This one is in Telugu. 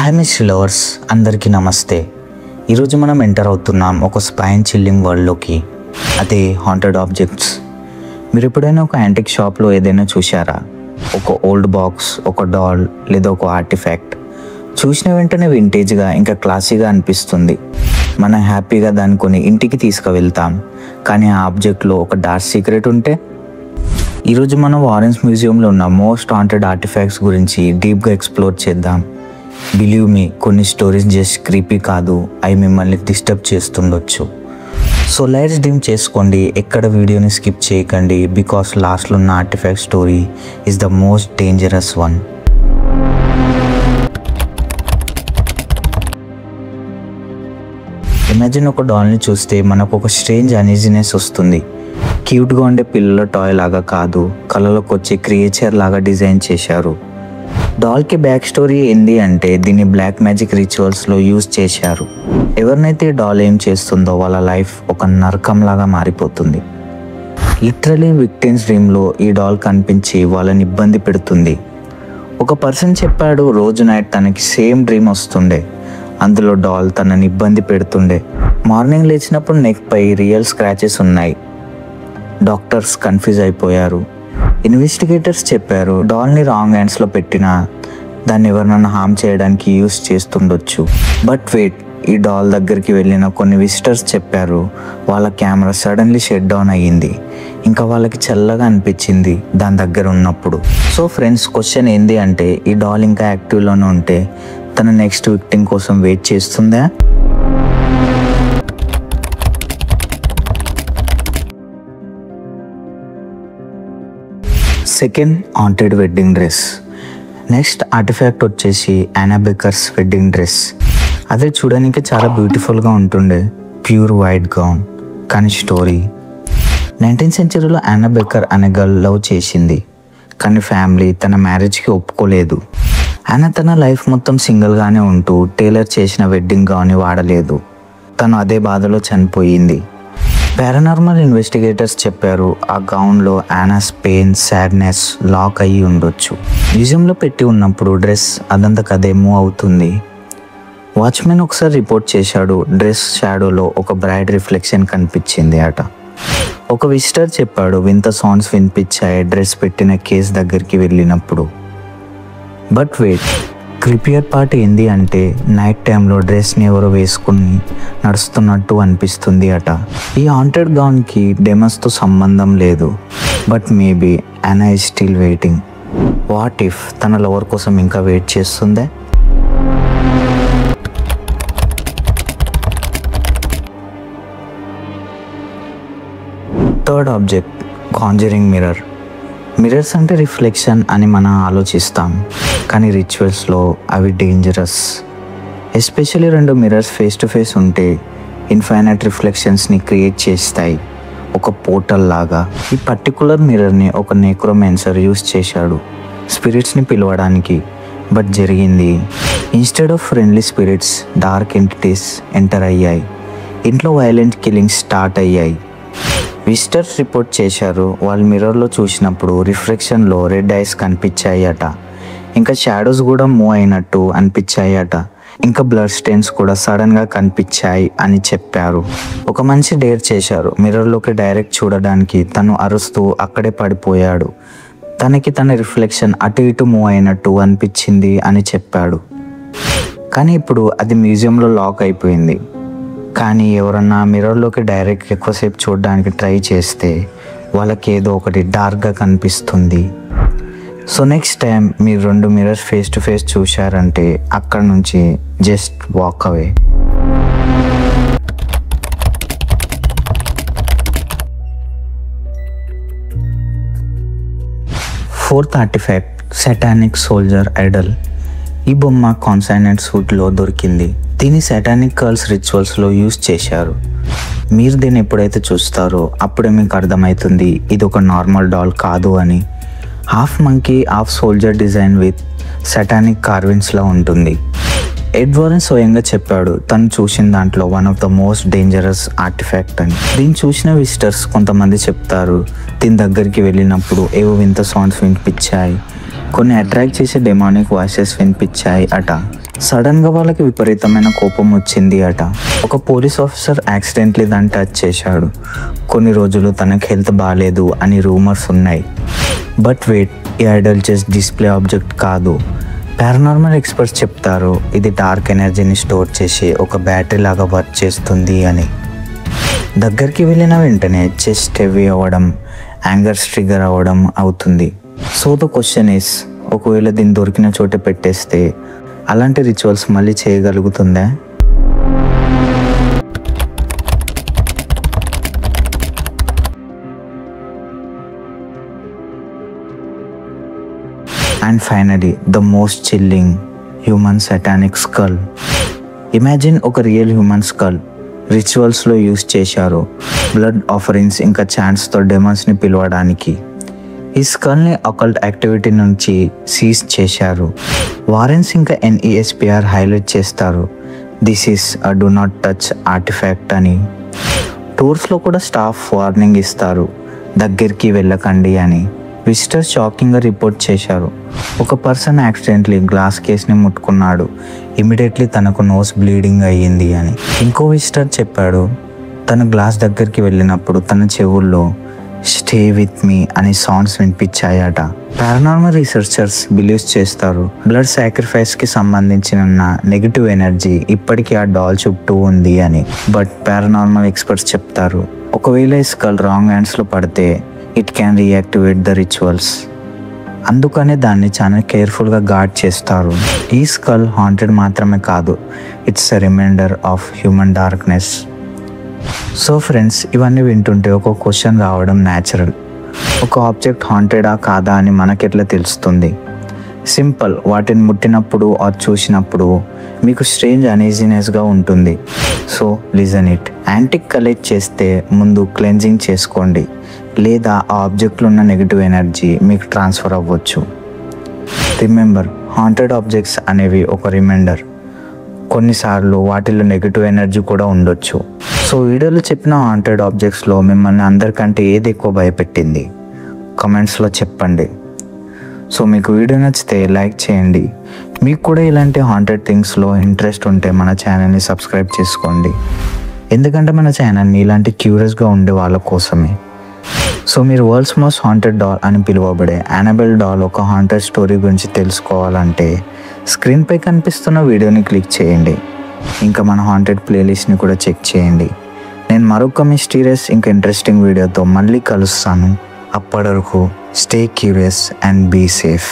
హాయ్ మిస్టరీ లవర్స్, అందరికీ నమస్తే. ఈరోజు మనం ఎంటర్ అవుతున్నాం ఒక స్పైన్ చిల్లింగ్ వరల్డ్లోకి. అదే హాంటెడ్ ఆబ్జెక్ట్స్. మీరు ఎప్పుడైనా ఒక యాంటిక్ షాప్లో ఏదైనా చూశారా? ఒక ఓల్డ్ బాక్స్, ఒక డాల్ లేదా ఒక ఆర్టిఫాక్ట్ చూసిన వెంటనే వింటేజ్గా ఇంకా క్లాసీగా అనిపిస్తుంది. మనం హ్యాపీగా దాన్ని కొని ఇంటికి తీసుకువెళ్తాం. కానీ ఆ ఆబ్జెక్ట్లో ఒక డార్క్ సీక్రెట్ ఉంటే? ఈరోజు మనం వారెన్స్ మ్యూజియంలో ఉన్న మోస్ట్ హాంటెడ్ ఆర్టిఫాక్ట్స్ గురించి డీప్గా ఎక్స్ప్లోర్ చేద్దాం. బిలీవ్ మీ, కొన్ని స్టోరీస్ జస్ట్ క్రీపీ కాదు, అవి మిమ్మల్ని డిస్టర్బ్ చేస్తుండొచ్చు. సో లైట్స్ డిమ్ చేసుకోండి, ఎక్కడ వీడియోని స్కిప్ చేయకండి, బికాస్ లాస్ట్లో ఉన్న artefact story is the most dangerous one. Imagine ఒక డాల్ని చూస్తే మనకు ఒక స్ట్రేంజ్ అనీజినెస్ వస్తుంది. క్యూట్గా ఉండే పిల్లల టాయ్ లాగా కాదు, కళ్ళలోకి వచ్చే క్రియేచర్ లాగా డిజైన్ చేశారు. డాల్కి బ్యాక్ స్టోరీ ఏంటి అంటే, దీన్ని బ్లాక్ మ్యాజిక్ రిచువల్స్లో యూజ్ చేశారు. ఎవరినైతే డాల్ ఏం చేస్తుందో వాళ్ళ లైఫ్ ఒక నరకంలాగా మారిపోతుంది. లిటరలీ విక్టిమ్స్ డ్రీమ్లో ఈ డాల్ కనిపించి వాళ్ళని ఇబ్బంది పెడుతుంది. ఒక పర్సన్ చెప్పాడు, రోజు నైట్ తనకి సేమ్ డ్రీమ్ వస్తుండే. అందులో డాల్ తనని ఇబ్బంది పెడుతుండే. మార్నింగ్ లేచినప్పుడు నెక్ పై రియల్ స్క్రాచెస్ ఉన్నాయి. డాక్టర్స్ కన్ఫ్యూజ్ అయిపోయారు. ఇన్వెస్టిగేటర్స్ చెప్పారు, డాల్ని రాంగ్ హ్యాండ్స్లో పెట్టినా దాన్ని ఎవరినైనా హామ్ చేయడానికి యూస్ చేస్తుండొచ్చు. బట్ వెయిట్, ఈ డాల్ దగ్గరికి వెళ్ళిన కొన్ని విజిటర్స్ చెప్పారు వాళ్ళ కెమెరా సడన్లీ షట్ డౌన్ అయ్యింది. ఇంకా వాళ్ళకి చల్లగా అనిపించింది దాని దగ్గర ఉన్నప్పుడు. సో ఫ్రెండ్స్, క్వశ్చన్ ఏంది అంటే, ఈ డాల్ ఇంకా యాక్టివ్లోనే ఉంటే తన నెక్స్ట్ విక్టిమ్ కోసం వెయిట్ చేస్తుందా? Second, haunted wedding dress. Next artefact వచ్చేసి యానా బేకర్స్ వెడ్డింగ్ డ్రెస్. అదే చూడడానికి చాలా బ్యూటిఫుల్గా ఉంటుండే, ప్యూర్ వైట్ గౌన్. కానీ స్టోరీ, 19th సెంచరీలో యానా బేకర్ అనే గర్ల్ లవ్ చేసింది. కానీ ఫ్యామిలీ తన మ్యారేజ్కి ఒప్పుకోలేదు. యానా తన లైఫ్ మొత్తం సింగిల్గానే ఉంటూ టైలర్ చేసిన వెడ్డింగ్ గౌన్ని వాడలేదు. తను అదే బాధలో చనిపోయింది. పారానార్మల్ ఇన్వెస్టిగేటర్స్ చెప్పారు ఆ గౌన్లో యానాస్ పెయిన్, సాడ్నెస్ లాక్ అయ్యి ఉండొచ్చు. మ్యూజియంలో పెట్టి ఉన్నప్పుడు డ్రెస్ అదంతకదే మూవ్ అవుతుంది. వాచ్మెన్ ఒకసారి రిపోర్ట్ చేశాడు, డ్రెస్ షాడోలో ఒక బ్రైట్ రిఫ్లెక్షన్ కనిపించింది అట. ఒక విజిటర్ చెప్పాడు, వింత సౌండ్స్ వినిపించాయి డ్రెస్ పెట్టిన కేస్ దగ్గరికి వెళ్ళినప్పుడు. బట్ వెయిట్, క్రిపియర్ పార్ట్ ఏంది అంటే, నైట్ టైంలో డ్రెస్ని ఎవరో వేసుకుని నడుస్తున్నట్టు అనిపిస్తుంది అట. ఈ హాంటెడ్ గౌన్కి డెమన్స్తో సంబంధం లేదు. But maybe Yana is still waiting. What if తన లవర్ కోసం ఇంకా వెయిట్ చేస్తుందే? Third object, conjuring mirror. Mirrors అంటే రిఫ్లెక్షన్ అని మనం ఆలోచిస్తాం, కానీ రిచువల్స్లో అవి డేంజరస్. ఎస్పెషల్లీ రెండు మిర్రర్స్ ఫేస్ టు ఫేస్ ఉంటే ఇన్ఫైనైట్ రిఫ్లెక్షన్స్ని క్రియేట్ చేస్తాయి, ఒక పోర్టల్ లాగా. ఈ పర్టికులర్ మిర్రర్ని ఒక నెక్రోమాన్సర్ యూస్ చేశాడు స్పిరిట్స్ని పిలవడానికి. బట్ జరిగింది, instead of friendly spirits, dark entities enter అయ్యాయి. ఇంట్లో వైలెంట్ కిల్లింగ్స్ స్టార్ట్ అయ్యాయి. విజిటర్స్ రిపోర్ట్ చేశారు, వాళ్ళు మిర్రర్లో చూసినప్పుడు రిఫ్లెక్షన్లో రెడ్ ఐస్ కనిపించాయి అట. ఇంకా షాడోస్ కూడా మూవ్ అయినట్టు అనిపించాయి అట. ఇంకా బ్లడ్ స్టెయిన్స్ కూడా సడన్గా కనిపించాయి అని చెప్పారు. ఒక మనిషి డేర్ చేశారు మిర్రర్లోకి డైరెక్ట్ చూడడానికి. తను అరుస్తూ అక్కడే పడిపోయాడు. తనకి తన రిఫ్లెక్షన్ అటు ఇటు మూవ్ అయినట్టు అనిపించింది అని చెప్పాడు. కానీ ఇప్పుడు అది మ్యూజియంలో లాక్ అయిపోయింది. కానీ ఎవరన్నా మిర్రర్లోకి డైరెక్ట్ ఎక్కువసేపు చూడడానికి ట్రై చేస్తే వాళ్ళకి ఏదో ఒకటి డార్క్గా కనిపిస్తుంది. సో నెక్స్ట్ టైం మీరు రెండు మిర్రర్స్ ఫేస్ టు ఫేస్ చూశారంటే అక్కడ నుంచి just walk away. Fourth artefact, satanic soldier Idol. ఈ బొమ్మ కాన్సైనెంట్ సూట్లో దొరికింది. దీన్ని సాటానిక్ కర్ల్స్ రిచువల్స్లో యూజ్ చేశారు. మీరు దీన్ని ఎప్పుడైతే చూస్తారో అప్పుడే మీకు అర్థమవుతుంది ఇది ఒక నార్మల్ డాల్ కాదు అని. Half monkey, half soldier design with satanic కార్వింగ్స్లో ఉంటుంది. ఎడ్ వారెన్ స్వయంగా చెప్పాడు తను చూసిన దాంట్లో one of the most dangerous artifact అని. దీన్ని చూసిన విజిటర్స్ కొంతమంది చెప్తారు దీని దగ్గరికి వెళ్ళినప్పుడు ఏవో వింత సౌండ్స్ వినిపించాయి, కొన్ని అట్రాక్ట్ చేసే డెమానిక్ వాయిసెస్ వినిపించాయి అట. సడన్గా వాళ్ళకి విపరీతమైన కోపం వచ్చింది అట. ఒక పోలీస్ ఆఫీసర్ యాక్సిడెంట్లీ దాన్ని టచ్ చేశాడు. కొన్ని రోజులు తనకి హెల్త్ బాగాలేదు అని రూమర్స్ ఉన్నాయి. బట్ వెయిట్, ఈ ఐడల్ జస్ట్ డిస్ప్లే ఆబ్జెక్ట్ కాదు. పారానార్మల్ ఎక్స్పర్ట్స్ చెప్తారు ఇది డార్క్ ఎనర్జీని స్టోర్ చేసి ఒక బ్యాటరీ లాగా వర్క్ చేస్తుంది అని. దగ్గరికి వెళ్ళిన వెంటనే చెస్ట్ హెవీ అవ్వడం, యాంగర్ ట్రిగర్ అవ్వడం అవుతుంది. సో ద క్వశ్చన్ ఈస్, ఒకవేళ దీన్ని దొరికిన చోట పెట్టేస్తే అలాంటి రిచువల్స్ మళ్ళీ చేయగలుగుతుందా? And finally the most chilling, human satanic skull. Imagine ఒక రియల్ హ్యూమన్ స్కల్ రిచువల్స్లో యూస్ చేశారు. బ్లడ్ ఆఫరింగ్స్ ఇంకా ఛాంట్స్తో డెమన్స్ని పిలవడానికి. ఈ స్కల్ని అకల్ట్ యాక్టివిటీ నుంచి సీజ్ చేశారు. వారెన్స్ ఇంకా NESPR హైలైట్ చేస్తారు this is a do not touch artifact అని. టూర్స్లో కూడా స్టాఫ్ వార్నింగ్ ఇస్తారు దగ్గరికి వెళ్ళకండి అని. విజిటర్స్ షాకింగ్గా రిపోర్ట్ చేశారు. ఒక పర్సన్ యాక్సిడెంట్లీ గ్లాస్ కేస్ని ముట్టుకున్నాడు. ఇమీడియట్లీ తనకు నోస్ బ్లీడింగ్ అయ్యింది అని. ఇంకో విజిటర్ చెప్పాడు తను గ్లాస్ దగ్గరికి వెళ్ళినప్పుడు తన చెవుల్లో స్టే విత్ మీ అనే సౌండ్స్ వినిపించాయట. పారానార్మల్ రీసెర్చర్స్ బిలీవ్స్ చేస్తారు బ్లడ్ సాక్రిఫైస్కి సంబంధించిన నెగిటివ్ ఎనర్జీ ఇప్పటికీ ఆ డాల్ చుట్టూ ఉంది అని. బట్ పారానార్మల్ ఎక్స్పర్ట్స్ చెప్తారు ఒకవేళ ఈ స్కల్ రాంగ్ హ్యాండ్స్లో పడితే it can reactivate the rituals. అందుకనే దాన్ని చాలా కేర్ఫుల్గా గార్డ్ చేస్తారు. ఈ స్కల్ హాంటెడ్ మాత్రమే కాదు, it's a reminder of human darkness. So friends, ఇవన్నీ వింటుంటే ఒక క్వశ్చన్ రావడం న్యాచురల్. ఒక ఆబ్జెక్ట్ హాంటెడా కాదా అని మనకెట్లా తెలుస్తుంది? సింపుల్, వాటిని ముట్టినప్పుడు ఆర్ చూసినప్పుడు మీకు స్ట్రేంజ్ అనీజీనెస్గా ఉంటుంది. So listen it. Antique collect చేస్తే ముందు క్లెన్జింగ్ చేసుకోండి, లేదా ఆ ఆబ్జెక్ట్లో ఉన్న నెగిటివ్ ఎనర్జీ మీకు ట్రాన్స్ఫర్ అవ్వచ్చు. రిమెంబర్, హాంటెడ్ ఆబ్జెక్ట్స్ అనేవి ఒక రిమైండర్. కొన్నిసార్లు వాటిలో నెగిటివ్ ఎనర్జీ కూడా ఉండొచ్చు. సో వీడియోలో చెప్పిన హాంటెడ్ ఆబ్జెక్ట్స్లో మిమ్మల్ని అందరికంటే ఏది ఎక్కువ భయపెట్టింది కమెంట్స్లో చెప్పండి. సో మీకు వీడియో నచ్చితే లైక్ చేయండి. మీకు కూడా ఇలాంటి హాంటెడ్ థింగ్స్లో ఇంట్రెస్ట్ ఉంటే మన ఛానల్ని సబ్స్క్రైబ్ చేసుకోండి. ఎందుకంటే మన ఛానల్ని ఇలాంటి క్యూరియస్గా ఉండే వాళ్ళ కోసమే. సో మీరు వరల్డ్స్ మోస్ట్ హాంటెడ్ డాల్ అని పిలువబడే యానబెల్ డాల్ ఒక హాంటెడ్ స్టోరీ గురించి తెలుసుకోవాలంటే స్క్రీన్పై కనిపిస్తున్న వీడియోని క్లిక్ చేయండి. ఇంకా మన హాంటెడ్ ప్లేలిస్ట్ని కూడా చెక్ చేయండి. నేను మరొక మిస్టీరియస్ ఇంకా ఇంట్రెస్టింగ్ వీడియోతో మళ్ళీ కలుస్తాను. అప్పటి వరకు stay curious and be safe.